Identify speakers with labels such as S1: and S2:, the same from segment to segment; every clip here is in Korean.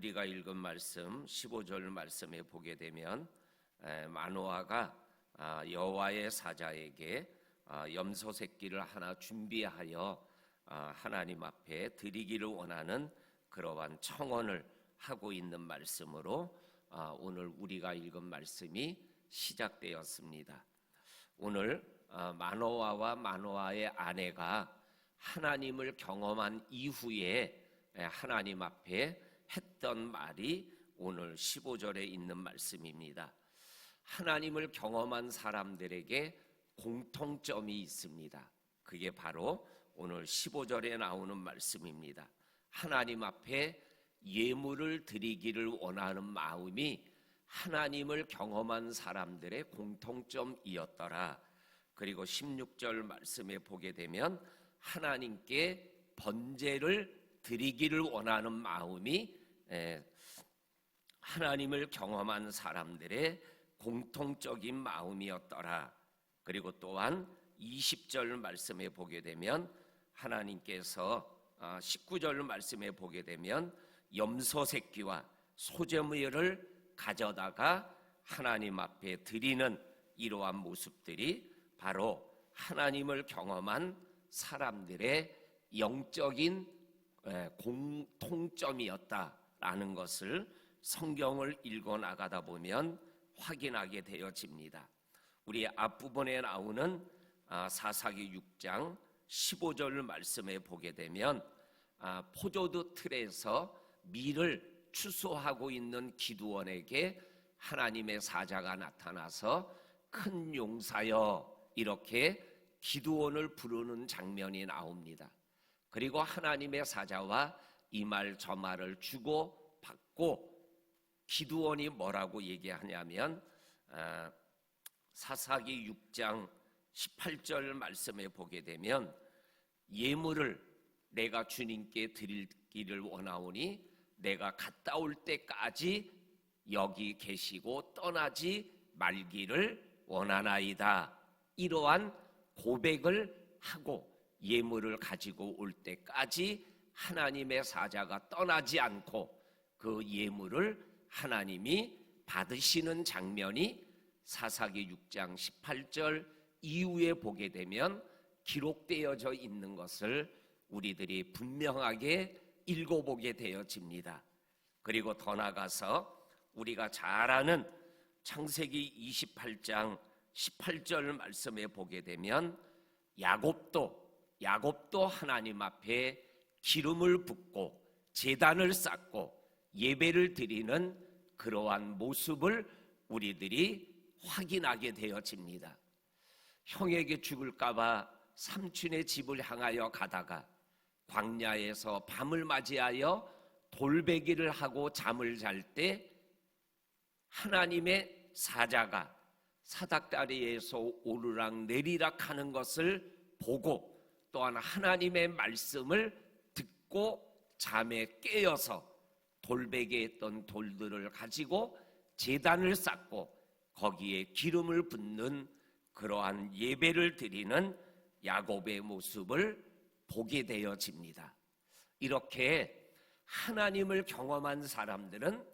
S1: 우리가 읽은 말씀 15절 말씀에 보게 되면 마노아가 여호와의 사자에게 염소 새끼를 하나 준비하여 하나님 앞에 드리기를 원하는 그러한 청원을 하고 있는 말씀으로 오늘 우리가 읽은 말씀이 시작되었습니다. 오늘 마노아와 마노아의 아내가 하나님을 경험한 이후에 하나님 앞에 했던 말이 오늘 15절에 있는 말씀입니다. 하나님을 경험한 사람들에게 공통점이 있습니다. 그게 바로 오늘 15절에 나오는 말씀입니다. 하나님 앞에 예물을 드리기를 원하는 마음이 하나님을 경험한 사람들의 공통점이었더라. 그리고 16절 말씀에 보게 되면 하나님께 번제를 드리기를 원하는 마음이 하나님을 경험한 사람들의 공통적인 마음이었더라. 그리고 또한 20절 말씀에 보게 되면 하나님께서 19절 말씀에 보게 되면 염소 새끼와 소재물을 가져다가 하나님 앞에 드리는 이러한 모습들이 바로 하나님을 경험한 사람들의 영적인 공통점이었다라는 것을 성경을 읽어 나가다 보면 확인하게 되어집니다. 우리 앞부분에 나오는 사사기 6장 15절 말씀에 보게 되면 포도주 틀에서 밀을 추수하고 있는 기드온에게 하나님의 사자가 나타나서 큰 용사여 이렇게 기드온을 부르는 장면이 나옵니다. 그리고 하나님의 사자와 이 말 저 말을 주고 받고 기드온이 뭐라고 얘기하냐면 사사기 6장 18절 말씀에 보게 되면 예물을 내가 주님께 드리기를 원하오니 내가 갔다 올 때까지 여기 계시고 떠나지 말기를 원하나이다. 이러한 고백을 하고 예물을 가지고 올 때까지 하나님의 사자가 떠나지 않고 그 예물을 하나님이 받으시는 장면이 사사기 6장 18절 이후에 보게 되면 기록되어져 있는 것을 우리들이 분명하게 읽어보게 되어집니다. 그리고 더 나아가서 우리가 잘 아는 창세기 28장 18절 말씀에 보게 되면 야곱도 하나님 앞에 기름을 붓고 제단을 쌓고 예배를 드리는 그러한 모습을 우리들이 확인하게 되어집니다. 형에게 죽을까봐 삼촌의 집을 향하여 가다가 광야에서 밤을 맞이하여 돌베기를 하고 잠을 잘 때 하나님의 사자가 사닥다리에서 오르락 내리락 하는 것을 보고 또한 하나님의 말씀을 듣고 잠에 깨어서 돌베개에 있던 돌들을 가지고 제단을 쌓고 거기에 기름을 붓는 그러한 예배를 드리는 야곱의 모습을 보게 되어집니다. 이렇게 하나님을 경험한 사람들은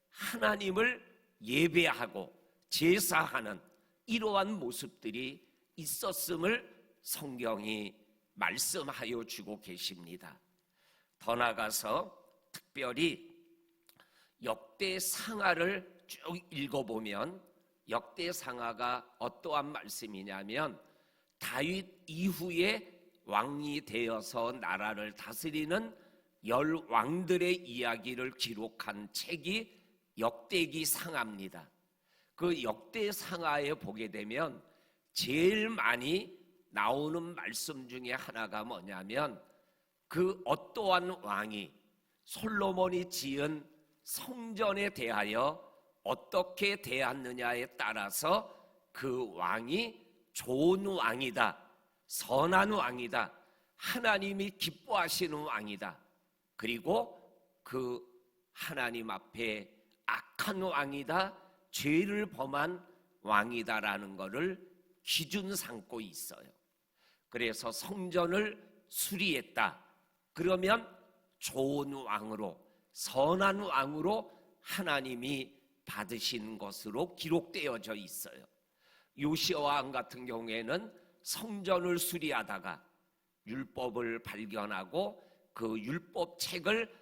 S1: 하나님을 예배하고 제사하는 이러한 모습들이 있었음을 성경이 말씀하여 주고 계십니다. 더 나아가서 특별히 역대상하를 쭉 읽어보면 역대상하가 어떠한 말씀이냐면 다윗 이후에 왕이 되어서 나라를 다스리는 10왕들의 이야기를 기록한 책이 역대기 상하입니다. 그 역대상하에 보게 되면 제일 많이 나오는 말씀 중에 하나가 뭐냐면 그 어떠한 왕이 솔로몬이 지은 성전에 대하여 어떻게 대하느냐에 따라서 그 왕이 좋은 왕이다, 선한 왕이다, 하나님이 기뻐하시는 왕이다, 그리고 그 하나님 앞에 악한 왕이다, 죄를 범한 왕이다라는 것을 기준 삼고 있어요. 그래서 성전을 수리했다 그러면 좋은 왕으로, 선한 왕으로 하나님이 받으신 것으로 기록되어져 있어요. 요시야 왕 같은 경우에는 성전을 수리하다가 율법을 발견하고 그 율법책을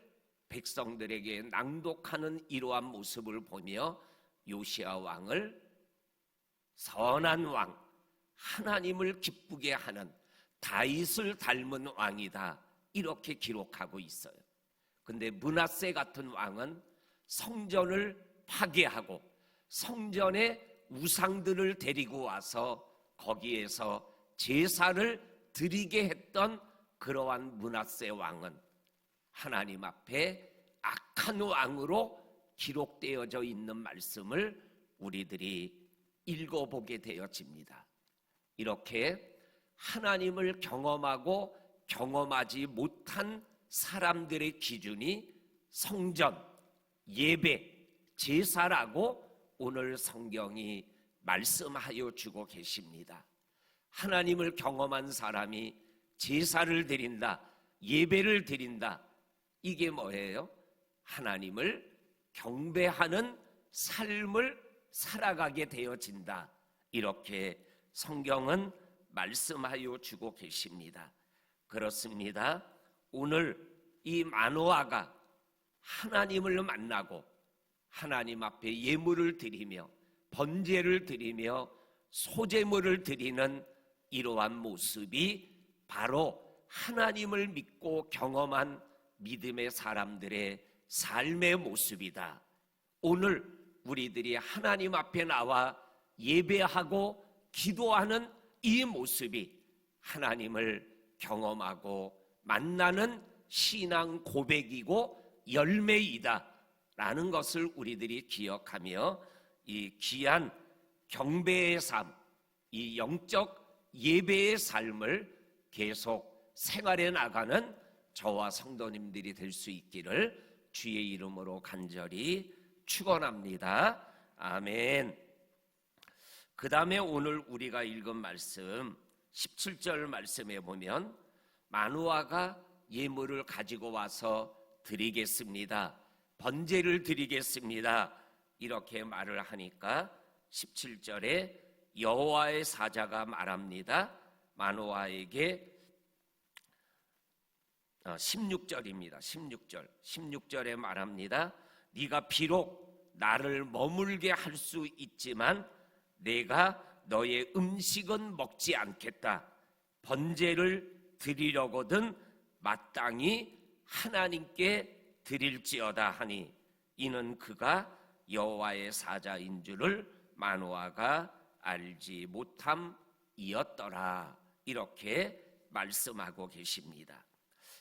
S1: 백성들에게 낭독하는 이러한 모습을 보며 요시야 왕을 선한 왕, 하나님을 기쁘게 하는 다윗을 닮은 왕이다, 이렇게 기록하고 있어요. 근데 므낫세 같은 왕은 성전을 파괴하고 성전에 우상들을 데리고 와서 거기에서 제사를 드리게 했던 그러한 므낫세 왕은 하나님 앞에 악한 왕으로 기록되어져 있는 말씀을 우리들이 읽어보게 되어집니다. 이렇게 하나님을 경험하고 경험하지 못한 사람들의 기준이 성전, 예배, 제사라고 오늘 성경이 말씀하여 주고 계십니다. 하나님을 경험한 사람이 제사를 드린다, 예배를 드린다, 이게 뭐예요? 하나님을 경배하는 삶을 살아가게 되어진다, 이렇게 성경은 말씀하여 주고 계십니다. 그렇습니다. 오늘 이 마노아가 하나님을 만나고 하나님 앞에 예물을 드리며 번제를 드리며 소제물을 드리는 이러한 모습이 바로 하나님을 믿고 경험한 믿음의 사람들의 삶의 모습이다. 오늘 우리들이 하나님 앞에 나와 예배하고 기도하는 이 모습이 하나님을 경험하고 만나는 신앙 고백이고 열매이다 라는 것을 우리들이 기억하며 이 귀한 경배의 삶, 이 영적 예배의 삶을 계속 생활해 나가는 저와 성도님들이 될 수 있기를 주의 이름으로 간절히 축원합니다. 아멘. 그 다음에 오늘 우리가 읽은 말씀 17절 말씀에 보면 마노아가 예물을 가지고 와서 드리겠습니다, 번제를 드리겠습니다, 이렇게 말을 하니까 17절에 여호와의 사자가 말합니다. 마노아에게 16절입니다. 16절에 말합니다. 네가 비록 나를 머물게 할 수 있지만 내가 너의 음식은 먹지 않겠다. 번제를 드리려거든 마땅히 하나님께 드릴지어다 하니 이는 그가 여호와의 사자인 줄을 마노아가 알지 못함이었더라, 이렇게 말씀하고 계십니다.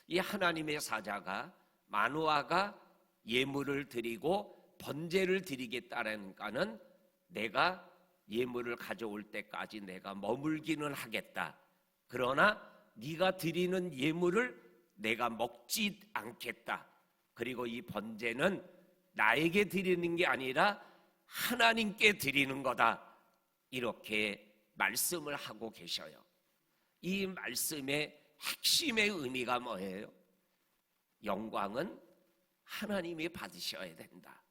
S1: 이 하나님의 사자가 마노아가 예물을 드리고 번제를 드리겠다라는가는 내가 예물을 가져올 때까지 내가 머물기는 하겠다, 그러나 네가 드리는 예물을 내가 먹지 않겠다, 그리고 이 번제는 나에게 드리는 게 아니라 하나님께 드리는 거다, 이렇게 말씀을 하고 계셔요. 이 말씀의 핵심의 의미가 뭐예요? 영광은 하나님이 받으셔야 된다,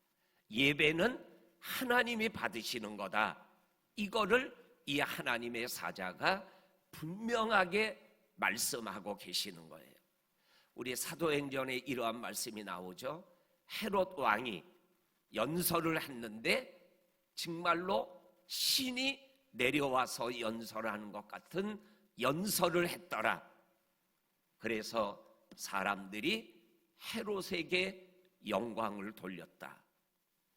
S1: 예배는 하나님이 받으시는 거다, 이거를 이 하나님의 사자가 분명하게 말씀하고 계시는 거예요. 우리 사도행전에 이러한 말씀이 나오죠. 헤롯 왕이 연설을 했는데 정말로 신이 내려와서 연설하는 것 같은 연설을 했더라. 그래서 사람들이 헤롯에게 영광을 돌렸다.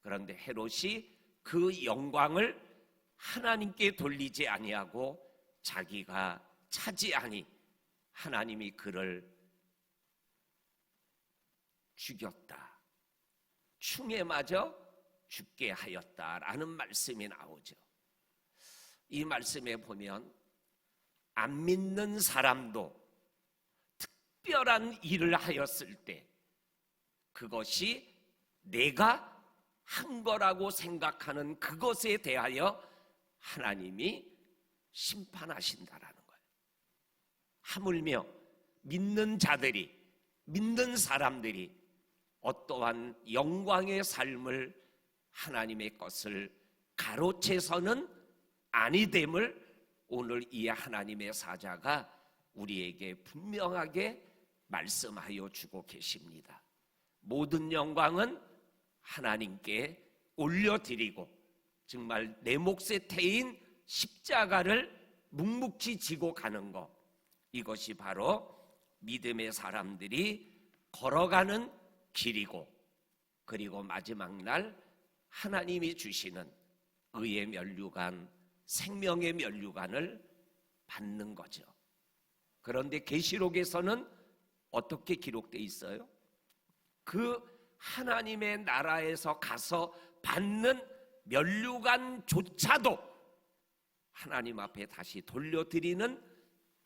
S1: 그런데 헤롯이 그 영광을 하나님께 돌리지 아니하고 자기가 차지하니 하나님이 그를 죽였다, 충에 맞아 죽게 하였다라는 말씀이 나오죠. 이 말씀에 보면 안 믿는 사람도 특별한 일을 하였을 때 그것이 내가 한 거라고 생각하는 그것에 대하여 하나님이 심판하신다라는 거예요. 하물며 믿는 자들이, 믿는 사람들이 어떠한 영광의 삶을 하나님의 것을 가로채서는 아니됨을 오늘 이 하나님의 사자가 우리에게 분명하게 말씀하여 주고 계십니다. 모든 영광은 하나님께 올려드리고 정말 내 몫의 태인 십자가를 묵묵히 지고 가는 것, 이것이 바로 믿음의 사람들이 걸어가는 길이고, 그리고 마지막 날 하나님이 주시는 의의 면류관, 생명의 면류관을 받는 거죠. 그런데 계시록에서는 어떻게 기록되어 있어요? 그 하나님의 나라에서 가서 받는 면류관조차도 하나님 앞에 다시 돌려드리는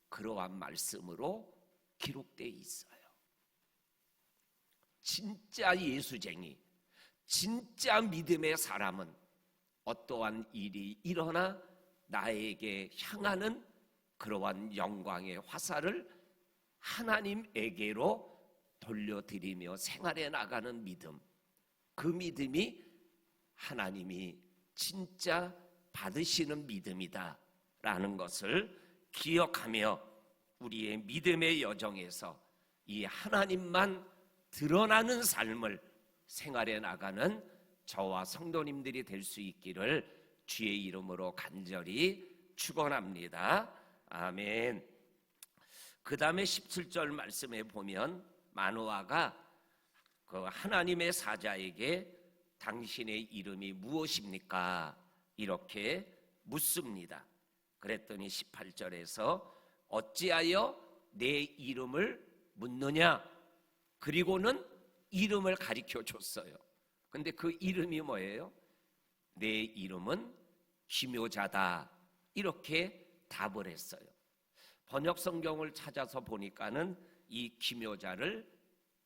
S1: 그러한 말씀으로 기록되어 있어요. 진짜 예수쟁이, 진짜 믿음의 사람은 어떠한 일이 일어나 나에게 향하는 그러한 영광의 화살을 하나님에게로 돌려드리며 생활해 나가는 믿음, 그 믿음이 하나님이 진짜 받으시는 믿음이다 라는 것을 기억하며 우리의 믿음의 여정에서 이 하나님만 드러나는 삶을 생활해 나가는 저와 성도님들이 될 수 있기를 주의 이름으로 간절히 축원합니다. 아멘. 그 다음에 17절 말씀에 보면 마노아가 그 하나님의 사자에게 당신의 이름이 무엇입니까? 이렇게 묻습니다. 그랬더니 18절에서 어찌하여 내 이름을 묻느냐? 그리고는 이름을 가리켜 줬어요. 근데 그 이름이 뭐예요? 내 이름은 기묘자다. 이렇게 답을 했어요. 번역 성경을 찾아서 보니까는 이 기묘자를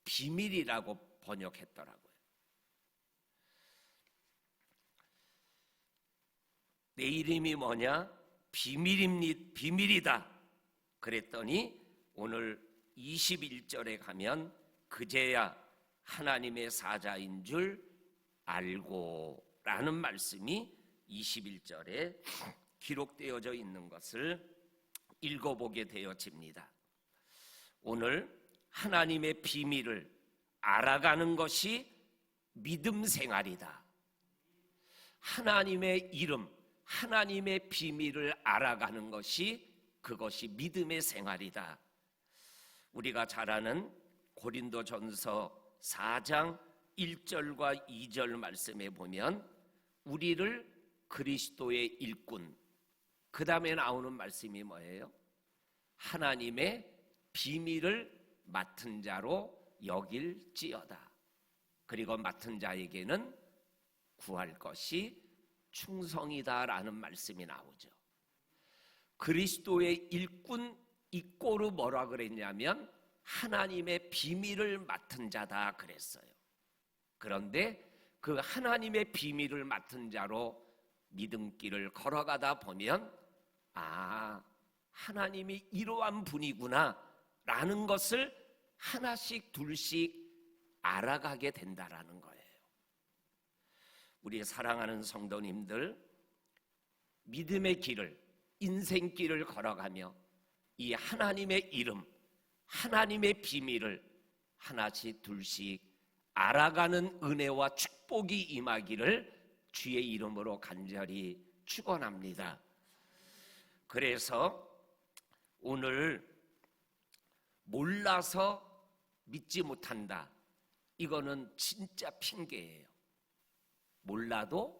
S1: 비밀이라고 번역했더라고요. 내 이름이 뭐냐? 비밀이다. 그랬더니 오늘 21절에 가면 그제야 하나님의 사자인 줄 알고 라는 말씀이 21절에 기록되어져 있는 것을 읽어보게 되어집니다. 오늘 하나님의 비밀을 알아가는 것이 믿음 생활이다. 하나님의 이름, 하나님의 비밀을 알아가는 것이 그것이 믿음의 생활이다. 우리가 잘 아는 고린도전서 4장 1절과 2절 말씀에 보면 우리를 그리스도의 일꾼, 그 다음에 나오는 말씀이 뭐예요? 하나님의 비밀을 맡은 자로 여길지어다. 그리고 맡은 자에게는 구할 것이 충성이다라는 말씀이 나오죠. 그리스도의 일꾼 이꼬르 뭐라 그랬냐면 하나님의 비밀을 맡은 자다 그랬어요. 그런데 그 하나님의 비밀을 맡은 자로 믿음길을 걸어가다 보면 하나님이 이러한 분이구나 라는 것을 하나씩 둘씩 알아가게 된다라는 거예요. 우리 사랑하는 성도님들, 믿음의 길을, 인생길을 걸어가며 이 하나님의 이름, 하나님의 비밀을 하나씩 둘씩 알아가는 은혜와 축복이 임하기를 주의 이름으로 간절히 축원합니다. 그래서 오늘 몰라서 믿지 못한다, 이거는 진짜 핑계예요. 몰라도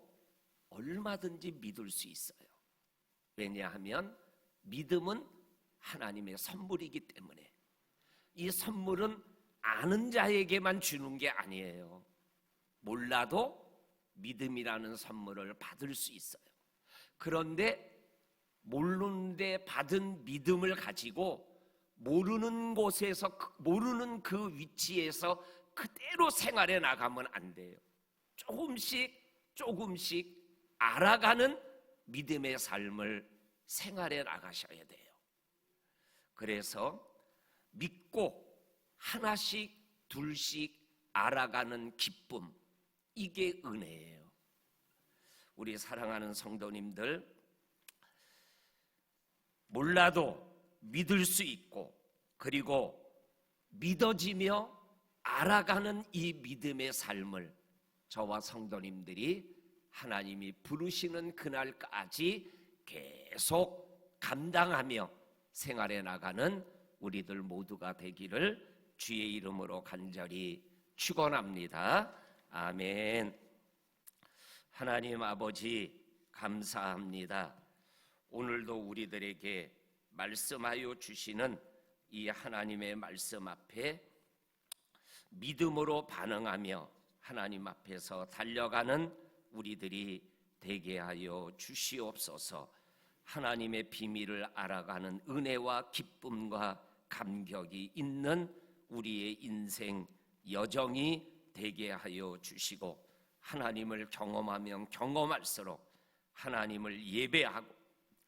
S1: 얼마든지 믿을 수 있어요. 왜냐하면 믿음은 하나님의 선물이기 때문에. 이 선물은 아는 자에게만 주는 게 아니에요. 몰라도 믿음이라는 선물을 받을 수 있어요. 그런데 모르는데 받은 믿음을 가지고 모르는 곳에서, 모르는 그 위치에서 그대로 생활해 나가면 안 돼요. 조금씩 알아가는 믿음의 삶을 생활해 나가셔야 돼요. 그래서 믿고 하나씩 둘씩 알아가는 기쁨, 이게 은혜예요. 우리 사랑하는 성도님들, 몰라도 믿을 수 있고 그리고 믿어지며 알아가는 이 믿음의 삶을 저와 성도님들이 하나님이 부르시는 그날까지 계속 감당하며 생활해 나가는 우리들 모두가 되기를 주의 이름으로 간절히 축원합니다. 아멘. 하나님 아버지 감사합니다. 오늘도 우리들에게 말씀하여 주시는 이 하나님의 말씀 앞에 믿음으로 반응하며 하나님 앞에서 달려가는 우리들이 되게 하여 주시옵소서. 하나님의 비밀을 알아가는 은혜와 기쁨과 감격이 있는 우리의 인생 여정이 되게 하여 주시고, 하나님을 경험하면 경험할수록 하나님을 예배하고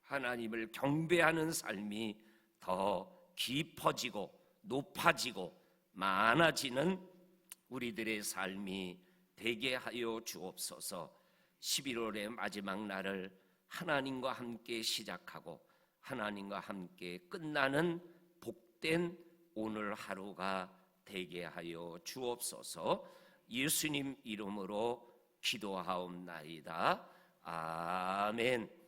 S1: 하나님을 경배하는 삶이 더 깊어지고 높아지고 많아지는 우리들의 삶이 되게 하여 주옵소서. 11월의 마지막 날을 하나님과 함께 시작하고 하나님과 함께 끝나는 복된 오늘 하루가 되게 하여 주옵소서. 예수님 이름으로 기도하옵나이다. 아멘.